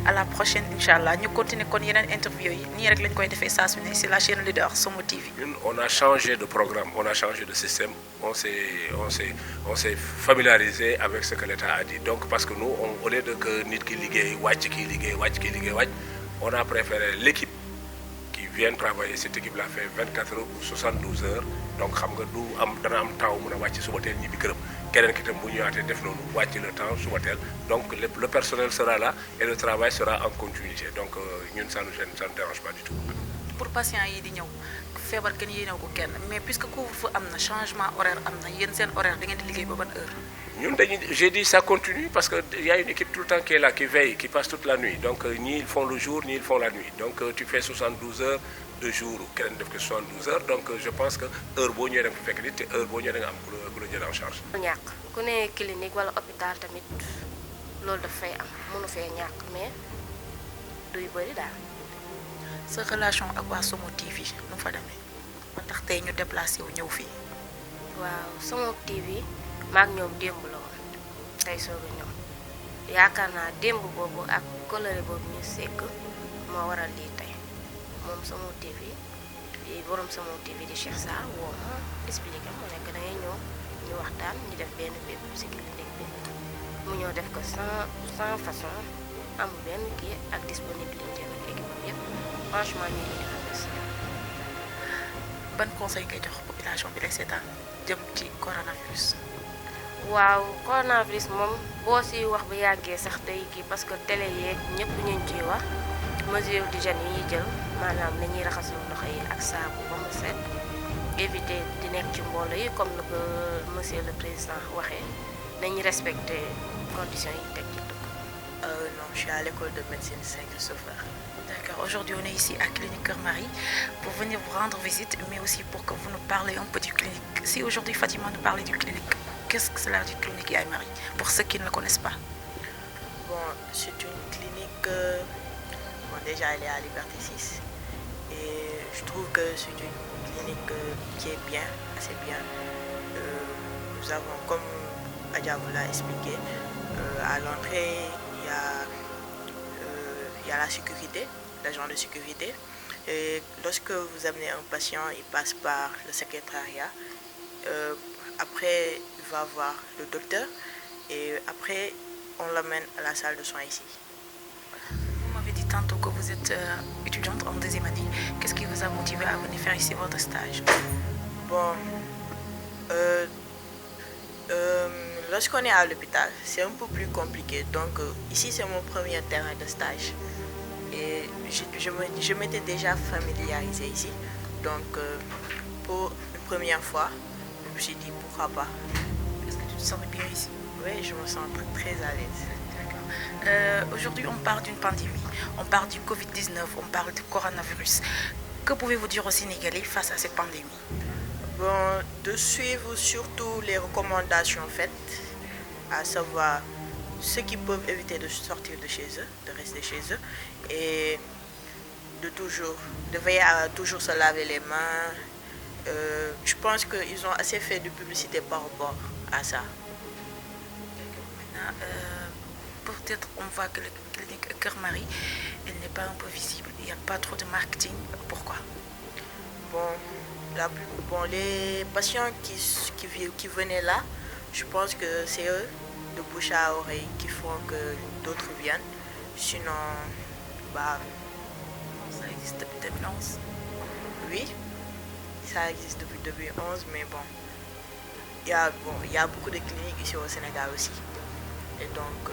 à la prochaine incha allah ñu continuer kon yeneen interview yi nii rek lañ koy defee saa su ne si la chaîne leader Somo TV. ñun on a changé de programme on a changé de système on s'est familiarisé avec ce que l'État a dit donc parce que nous au lieu de que nit ki liggéey wàcc kii liggéey wàcc on a préféré l'équipe qui vient travailler cette équipe là fait 24 heures ou 72 heures donc xam nga dana am temps mën a wàcc suba teel ñibbi këram keneen ki tam bu ñëwaatee def loolu wàcc le temps suba teel donc le personnel sera là et le travail sera en continuité donc ñun ça nous gêne, ça ne dérange pas du tout. pour patient yi di ñëw feebar kenn yéenew ko kenn mais puisque couvre-feu am na changement horaire am na yéen seen horaire da ngeen di liggéey ba ban heure. ñun dañuy j'ai dit ça continue parce que y a une équipe tout le temps qui est là qui veille qui passe toute la nuit donc ñii ils font le jour ñii ils font la nuit donc tu fais 72 heures de jour keneen def ko 72 heures donc je pense que heure boo ñëwee da nga fekk nit te heure boo ñëwee da nga am ku la jël en charge. ñàkk ku ne clinique wala hôpital tamit loolu daf fay am mënu fee ñàkk mais duy bëri daal. sa relation ak waa Somo TV nu mu fa demee ba tax tey ñu déplacé wu ñëw fii. waaw Somo TV maak ñoom démb la woon tey soog a ñëw yaakaar naa démb boobu ak coloré boobu ñu sekk moo waral lii tey moom Somo TV borom Somo TV di Cheikh Sarr woo ma expliqué mu nekk da ngay ñëw ñu waxtaan ñu def benn bépp si clinique bi mu ñëw def ko sans façon amul benn kii ak disponibilité ak équipe yëpp franchement ñu ngi di remercier. ban conseil ngay jox population bi lay seetaan jëm ci coronavirus. waaw coronavirus moom boo si wax bu yàggee sax day kii parce que télé yeeg ñëpp ñu ngi ciy wax mesure d'hygiène yi ñuy jël maanaam nañuy raxasul loxo yi ak saabu ba mu set éviter di nekk ci mbooloo yi comme ni ko monsieur le président waxee nañu respecter conditions yi teg ci dëkk. Non, je suis à l'école de médecine Saint-Christopher. D'accord. Aujourd'hui, on est ici à Clinique Cœur Marie pour venir vous rendre visite, mais aussi pour que vous nous parliez un peu du clinique. Si aujourd'hui Fatima nous parlait du clinique, qu'est-ce que c'est là du clinique Yaye Marie pour ceux qui ne le connaissent pas? Bon, c'est une clinique, bon, déjà elle est à Liberté 6 et je trouve que c'est une clinique qui est bien, assez bien. Nous avons, comme Adja vous l'a expliqué, à l'entrée il y a la sécurité, l'agent de sécurité. Et lorsque vous amenez un patient, il passe par le secrétariat. Après, il va voir le docteur et après, on l'amène à la salle de soins ici. Vous m'avez dit tantôt que vous êtes étudiante en deuxième année. Qu'est-ce qui vous a motivé à venir faire ici votre stage? Bon, lorsqu'on est à l'hôpital, c'est un peu plus compliqué. Donc ici, c'est mon premier terrain de stage. Et je m'étais déjà familiarisée ici. Donc pour une première fois, je me suis dit pourquoi pas. Est-ce que tu te sens bien ici? Oui, je me sens très à l'aise. D'accord. Aujourd'hui, on parle d'une pandémie. On parle du Covid-19, on parle du coronavirus. Que pouvez-vous dire aux Sénégalais face à cette pandémie? Bon, de suivre surtout les recommandations faites, à savoir ceux qui peuvent éviter de sortir de chez eux, de rester chez eux, et de veiller à toujours se laver les mains. Je pense qu'ils ont assez fait de publicité par rapport à ça. Maintenant, peut-être on voit que la clinique Cœur Marie, elle n'est pas un peu visible. Il n'y a pas trop de marketing. Pourquoi? Bon, les patients qui venaient là, je pense que c'est eux, de bouche à oreille, qui font que d'autres viennent. Sinon, ça existe depuis 2011. Oui, ça existe depuis 2011, mais bon, il y a beaucoup de cliniques ici au Sénégal aussi. Et donc,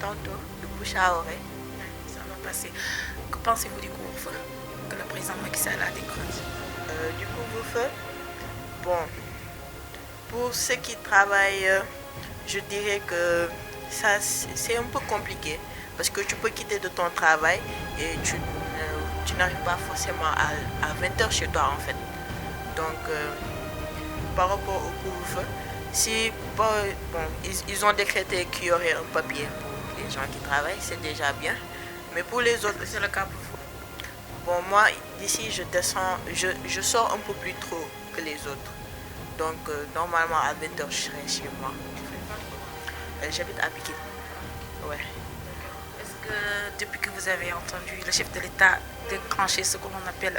tantôt, de bouche à oreille, ça va passer. Que pensez-vous du couvre-feu que le président Macky Sall a décrété? Du couvre-feu, bon, pour ceux qui travaillent, je dirais que ça c'est un peu compliqué parce que tu peux quitter de ton travail et tu n'arrives pas forcément à 20h chez toi en fait. Donc par rapport au couvre-feu, si bon, ils ont décrété qu'il y aurait un papier pour les gens qui travaillent, c'est déjà bien. Mais pour les autres, c'est le cas pour vous. Bon, moi d'ici je descends, je sors un peu plus tôt que les autres. Donc normalement à 20h je serai chez moi. J'habite à Pikine. Ouais. Est-ce que depuis que vous avez entendu le chef de l'État déclencher ce que l'on appelle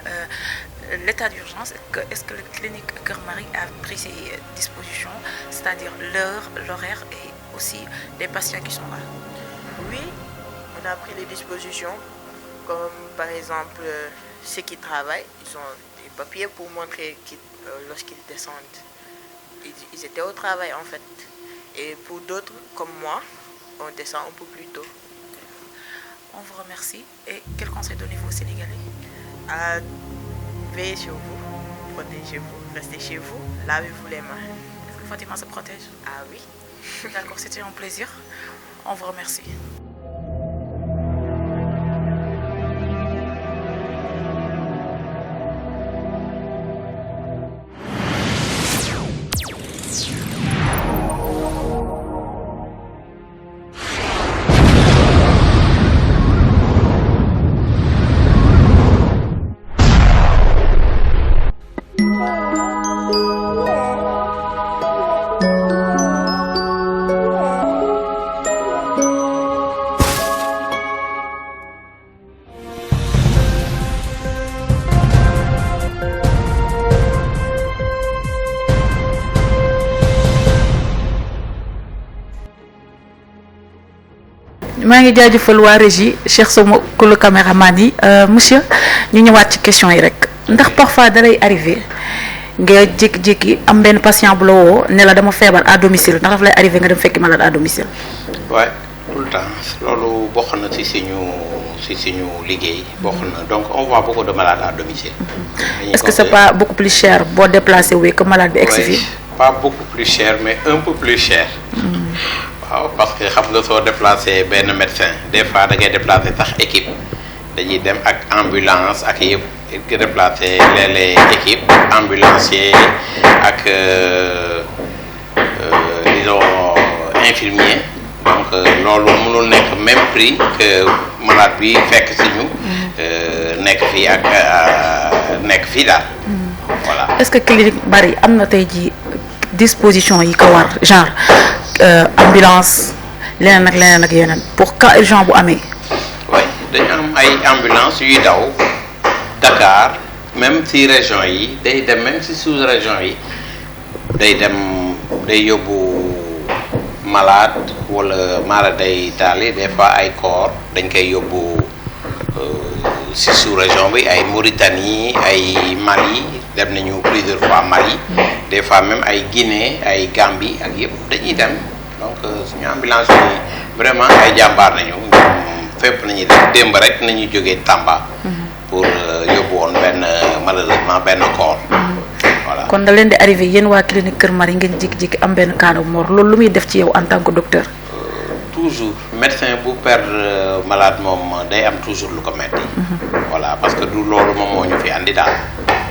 l'état d'urgence, est-ce que la clinique Cœur Marie a pris ses dispositions, c'est-à-dire l'heure, l'horaire et aussi les patients qui sont là? Oui, on a pris les dispositions, comme par exemple ceux qui travaillent, ils ont des papiers pour montrer lorsqu'ils descendent ils étaient au travail en fait. Et pour d'autres comme moi, on descend un peu plus tôt. On vous remercie. Et quel conseil donnez-vous aux Sénégalais? Veillez sur vous, protégez-vous, restez chez vous, lavez-vous les mains. Est-ce que Fatima se protège? Ah oui. D'accord, c'était un plaisir. On vous remercie. maa ngi jaajëfal waa régie Cheikh sama kulu caméraman yi monsieur ñu ñëwaat ci question yi rek ndax parfois dalay arrivé nga jékki-jékki am benn patient bu la woo ne la dama feebar à domicile ndax daf lay arrivé nga dem fekki malade à domicile. Ouais, tout le temps loolu bokk na ci suñu liggéey bokk na donc on voit beaucoup de malades à domicile. Est-ce que c'est pas beaucoup plus cher boo déplacé wu que malade bi egsi fii? Pas beaucoup plus cher mais un peu plus cher. waaw parce que xam nga soo déplacé benn médecin des fois da ngay déplacé sax équipe dañuy dem ak ambulance ak yëpp nga déplacé léeg-léeg équipe ambulancier ak disons infirmier donc loolu mënul nekk même prix que malade bi fekk si ñu nekk fii ak nekk fii daal voilà. Est-ce que clinique bari am na tey ji disposition yi ko war genre ambulance leneen ak yeneen pour cas urgent bu amee. oui dañu am ay ambulance yuy daw Dakar même si région yi day dem même si sous-région yi day yóbbu malade wala mara day taali des fois ay corps dañ koy yóbbu si sous-région bi ay Mauritanie ay Mali dem nañu plusieurs fois Mali des fois même ay Guinée ay Gambie ak yëpp dañuy dem donc suñu ambulance yi vraiment ay jàmbaar nañu fépp nañuy dem démb rek nañu jógee Tamba pour yóbbu woon malheureusement benn corps voilà. kon da leen di arrivé yéen waa clinique Kër Marie ngeen jékki-jékki am benn cas de mort loolu lu muy def ci yow en tant que docteur. Toujours médecin bu perdre malade moom day am toujours lu ko metti voilà parce que du loolu moom moo ñu fi andi daal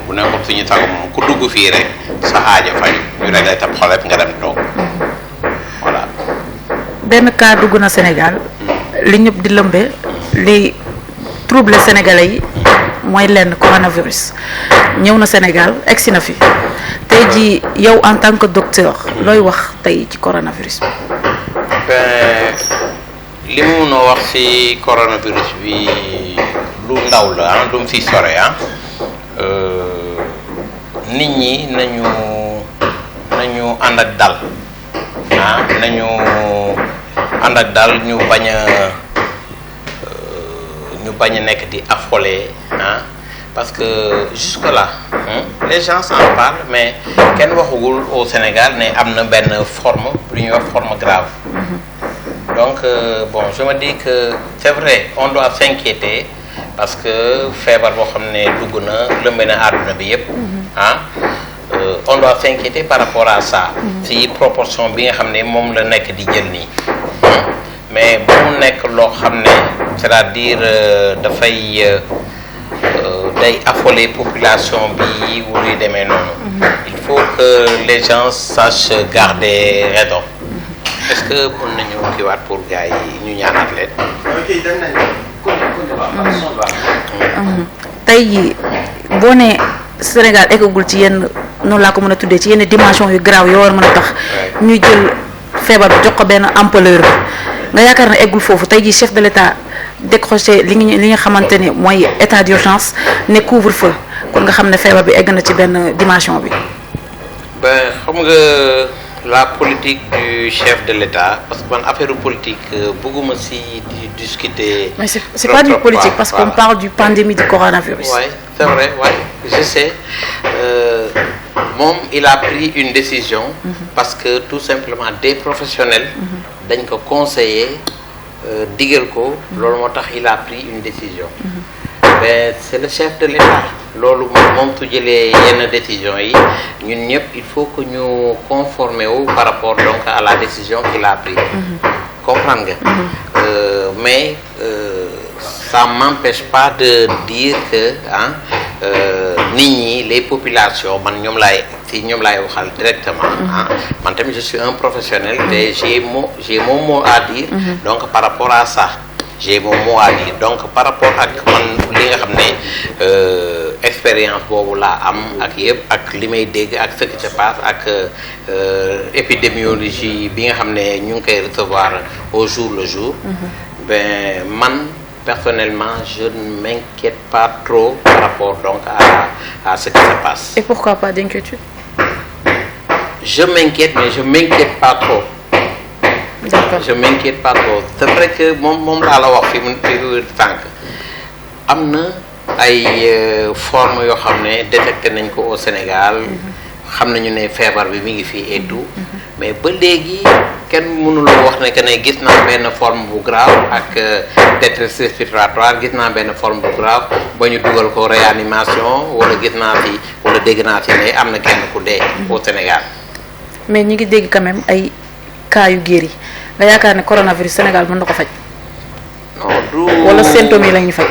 bu nekkoon suñu sago moom ku dugg fii rek sa aajo faju ñu réglé tab xolet nga dem toog voilà. benn cas dugg na Sénégal li ñëpp di lëmbe li trouble sénégalais yi mooy lenn coronavirus ñëw na Sénégal egsi na fi tey ji yow en tant que docteur looy wax tey ci coronavirus bi. Ben li mu noo wax ci coronavirus bi lu ndaw la du mu fi sore nit ñi nañu ànd ak dal nañu ànd ak dal ñu bañ a nekk di affolé parce que jusque là les gens en parlent mais kenn waxugul au Sénégal ne am na benn forme lu ñuy wax forme grave donc bon je me dis que c'est vrai on doit s'inquiéter parce que feebar boo xam ne dugg na lëmbe na àdduna bi yépp on doit s'inquiéter par rapport à ça ci proportion bi nga xam ne moom la nekk di jël nii mais ba mu nekk loo xam ne c'est-à-dire dafay day affoler population bi wuluy demee noonu il faut que les gens sachent garder raison est-ce que mën nañu kiiwaat pour gars yi ñu ñaanal leen. tey jii boo nee Sénégal eggagul ci yenn noonu laa ko mën a tuddee ci yenn dimension yu grave yoo war mën a tax ñuy jël feebar bi jox ko benn ampleur bi nga yaakaar na eggul foofu tey jii chef de l'État décroché li nga xamante ne mooy état d'urgence ne couvre-feu kon nga xam ne feebar bi egg na ci benn dimension bi. ben xam nga la politique du chef de l'État parce que man affaire politique bëgguma si di discuter. Mais c'est pas du politique parce qu'on parle du pandémie du coronavirus. Oui, c'est vrai, ouais, je sais. Moom il a pris une décision parce que tout simplement des professionnels dañ ko conseiller digal ko loolu moo tax il a pris une décision. Mais c'est le chef de l'État loolu moom su jëlee yenn décision yi ñun ñëpp il faut que ñu conformer wu par rapport donc à la décision qu'il a prise. Comprendre nga. Mais ça m'empêche pas de dire que nit ñi les populations man ñoom laay waxal directement. Man tamit je suis un professionnel te j'ai mon mot à dire. Donc par rapport à ça. J'ai mon mot à dire donc par rapport ak man li nga xam ne expérience boobu laa am ak yëpp ak li may dégg ak ce qui se passe ak épidémiologie bi nga xam ne ñu ngi koy recevoir au jour le jour. Ben man personnellement je ne m'inquiète pas trop par rapport donc à ce qui se passe. Et pourquoi pas d'inquiétude? Je m'inquiète mais je m'inquiète pas trop. D'accord. Je m'inquiète pas trop c'est vrai que moom laa la wax fi mu tànk am na ay formes yoo xam ne détecté nañ ko au Sénégal xam nañu ne feebar bi mi ngi fii et tout mais ba léegi kenn mënuloo wax ne que ne gis naa benn forme bu grave ak détresse respiratoire gis naa benn forme bu grave ba ñu dugal ko réanimation wala gis naa fi wala dégg naa fi ne am na kenn ku dee au Sénégal. Mais ñi ngi dégg quand même ay cas yu guéri nga yaakaar ne coronavirus Sénégal mën na ko faj. Non du wala symptômes yi la ñuy faj.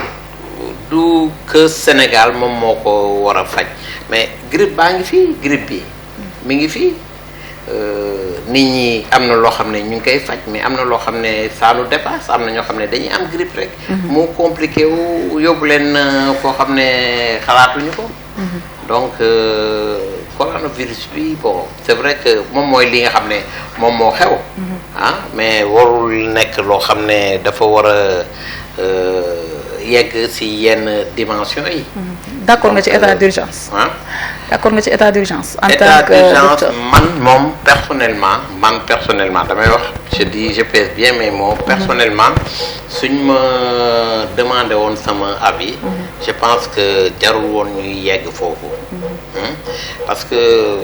du que Sénégal moom moo ko war a faj mais grippe baa ngi fii grippe bi mi ngi fii nit ñi am na loo xam ne ñu ngi koy faj mais am na loo xam ne ça nous dépasse am na ñoo xam ne dañuy am grippe rek. mu compliqué wu yóbbu leen foo xam ne xalaatuñu ko. Donc coronavirus bi bon c'est vrai que moom mooy li nga xam ne moom moo xew. Mais warul nekk loo xam ne dafa war a yegg ci yenn dimension yi. D'accord nga ci état d'urgence. D'accord nga ci état d'urgence. En tant que d'urgence man moom personnellement damay wax je pèse bien mes mots personnellement suñ ma demandé woon sama avis. Je pense que jarul woon ñuy yegg foofu. Parce que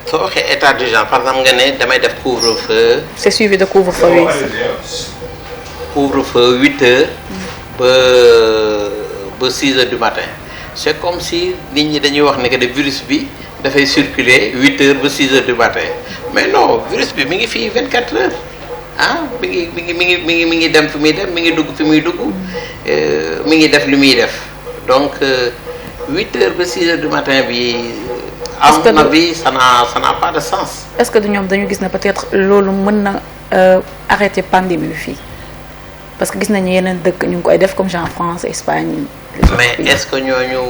soo waxee état d'urgence par exemple nga ne damay def couvre-feu. C'est suivi de couvre-feu oui. Couvre-feu 8 heures. ba 6 heures du matin c'est comme si nit ñi dañuy wax ne que de virus bi dafay circuler 8 heures ba 6 heures du matin mais non virus bi mi ngi fii 24 heures mi ngi dem fi muy dem mi ngi dugg fi muy dugg mi ngi def li muy def donc 8 heures ba 6 heures du matin bi. à mon avis ça n'a pas de sens. Est-ce que ñoom dañu gis ne peut-être loolu mën na arrêter pandémie bi fii. Parce que gis nañu yeneen dëkk ñu ngi koy def comme genre France Espagne. Mais est-ce que ñooñu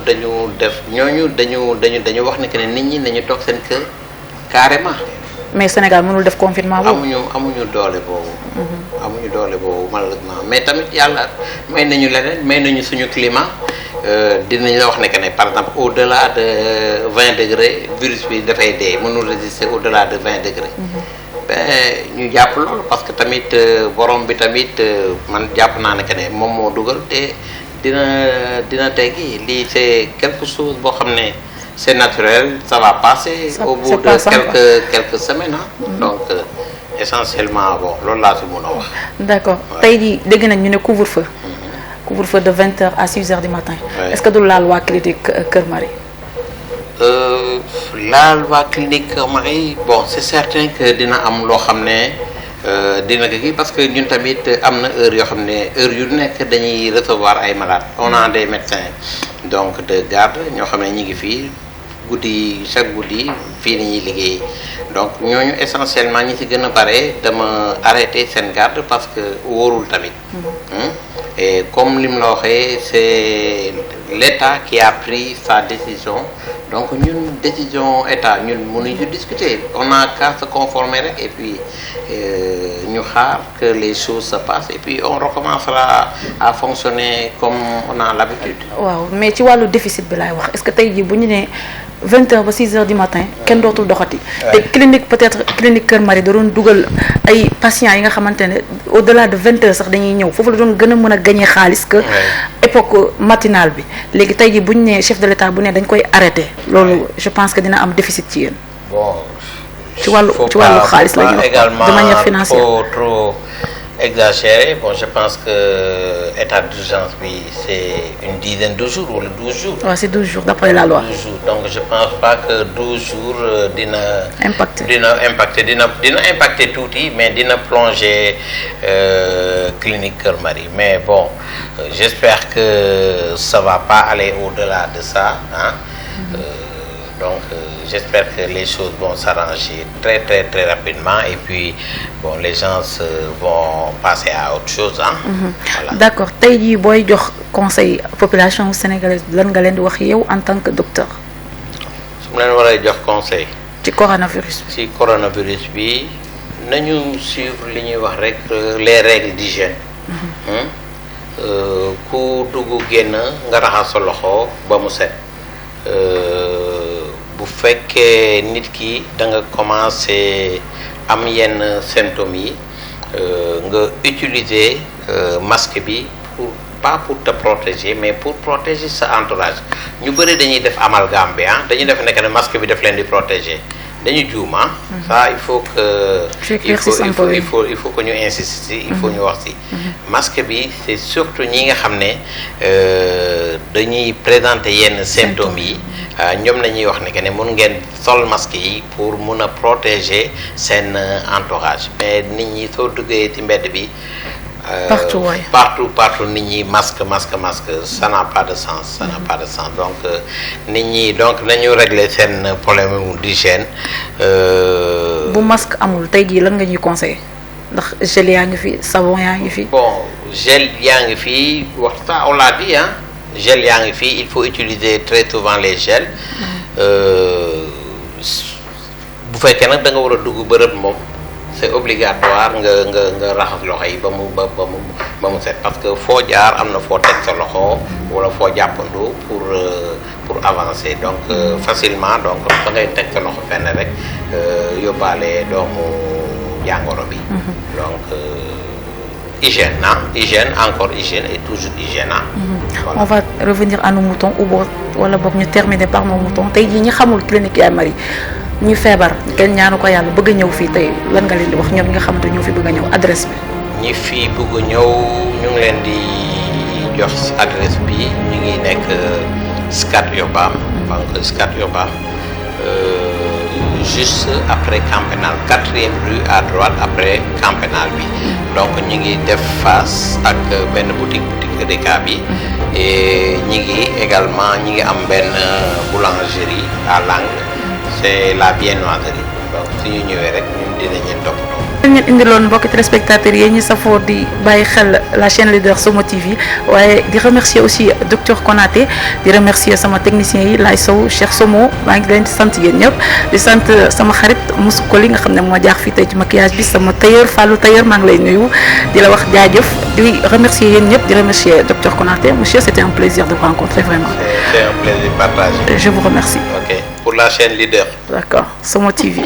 dañu wax ne que ne nit ñi nañu toog seen kër carrément. Mais Sénégal mënul def confinement boobu. amuñu doole boobu. amuñu doole boobu malheureusement mais tamit yàlla may nañu leneen may nañu suñu climat dinañ la wax ne que ne par exemple au-delà de 20 degrés virus bi dafay dee mënul résister au-delà de 20 degrés. ñu jàpp loolu parce que tamit borom bi tamit man jàpp naa ne que ne moom moo dugal te dina teggi lii c'est quelque chose boo xam ne c'est naturel ça va passer au bout de quelques semaines donc essentiellement bon loolu laa si mën a wax. D'accord tey jii dégg nañ ñu ne couvre-feu. Couvre-feu de 20 heures à 6 heures du matin. Est-ce que du laal waa clinique Kër Marie. Laal waa clinique Marie bon c'est certain que dina am loo xam ne dina ko kii parce que ñun tamit am na heure yoo xam ne heure yu nekk dañuy recevoir ay malades on a des médecins donc de garde ñoo xam ne ñu ngi fii chaque guddi fii la ñuy liggéey donc ñooñu essentiellement ñi ci gën a bare dama arrêté seen garde parce que wóorul tamit. Et comme li mu la waxee c'est l'État qui a pris sa décision donc ñun décision État ñun mënuñu discuter on a qu'à se conformer rek et puis ñu xaar que les choses se passent et puis on recommencera à fonctionner comme on a l'habitude. Waaw mais ci wàllu déficit bi laay wax est-ce que tey jii bu ñu nee 20h ba 6h du matin kenn dootul doxati. te clinique peut-être clinique Kër Marie da doon dugal ay patients yi nga xamante ne au-delà de 20h sax dañuy ñëw foofu la doon gën a mën a gagner xaalis que époque matinale bi léegi tey jii bu ñu nee chef de l'État bu ne dañ koy arrêter loolu je pense que dina am déficit ci yéen. bon ci wàllu xaalis la ñuy wax de manière financière trop exagéré. Bon, je pense que état d'urgence, oui, c'est une dizaine de jours ou 12 jours. Ouais, c'est 12 jours d'après la loi. 12 jours. Donc, je pense pas que 12 jours dina impacter tout, mais dina plonger clinique Kër Marie. Mais bon, j'espère que ça va pas aller au-delà de ça. Hein? Donc, j'espère que les choses vont s'arranger très rapidement et puis bon, les gens vont passer à autre chose. Hein? Voilà. D'accord. Tey jii booy jox conseil population sénégalaise lan nga leen di wax yow en tant que docteur. su ma leen war a jox conseil. ci coronavirus bi. ci coronavirus bi nañu suivre li ñuy wax rek les règles d'hygiène. ku dugg génn nga raxas sa loxo ba mu set. bu fekkee nit ki da nga commencé am yenn symptômes yi nga utiliser masque bi pas pour te protéger mais pour protéger sa entourage ñu bëri dañuy def amalgame bi dañuy def nekk ne masque bi daf leen di protéger dañu juum ça il faut que il faut que ñu insister il faut ñu wax ci masque bi c'est surtout ñi nga xam ne dañuy présenter yenn symptômes yi ñoom la ñuy wax ne que ne mun ngeen sol masque yi pour mun a protéger seen entourage mais nit ñi soo duggee ci mbedd bi partout nit ñi masque ça n'a pas de sens donc nit ñi donc nañu régler seen problème d'hygiène. bu masque amul tey jii lan nga ñuy conseiller ndax gel yaa ngi fi savon yaa ngi fi. bon gel yaa ngi fi wax ça on l'a dit gel yaa ngi fi il faut utiliser très souvent les gels bu fekkee nag da nga war a dugg bërëb moom. c'est obligatoire nga raxas loxo yi ba mu set parce que foo jaar am na foo teg sa loxo wala foo jàppandu pour avancer donc facilement donc fa ngay teg sa loxo fenn rek yóbbaale doomu jàngoro bi donc hygiène encore hygiène et toujours hygiène voilà. On va revenir à nos moutons ou wala boog ñu terminer par nos moutons tey jii ñi xamul clinique Yaye Marie ñu feebar kenn ñaanu ko yàlla bëgg a ñëw fii tey lan nga leen di wax ñoom ñi nga xamante ñoo fi bëgg a ñëw adresse bi. ñi fii bëgg a ñëw ñu ngi leen di jox adresse bi ñu ngi nekk Scat Urbam donc Scat Urbam juste après Camp Pénal 4e rue à droite après Camp Pénal bi donc ñu ngi def face ak benn boutique EDK bi et ñi ngi am benn boulangerie à Langue. C'est la viennoiserie donc su ñu ñëwee rek ñun dinañ leen toppatoo. dañ leen indiloon mbokki téléspectateurs yi ñi safoo di bàyyi xel la chaîne leader Somo TV waaye di remercier aussi docteur Konaté di remercier sama technicien yi Lay Sow Cheikh Somo maa ngi leen di sant yéen ñëpp di sant sama xarit Moussa Koli nga xam ne moo jaax fii tey ci maquillage bi sama tailleur Fallou tailleur maa ngi lay nuyu di la wax jaajëf di remercier yéen ñëpp di remercier docteur Konaté monsieur c'était un plaisir de vous rencontrer vraiment. C'est un plaisir partagé. Je vous remercie. Ok pour la chaîne leader. D'accord Somo TV.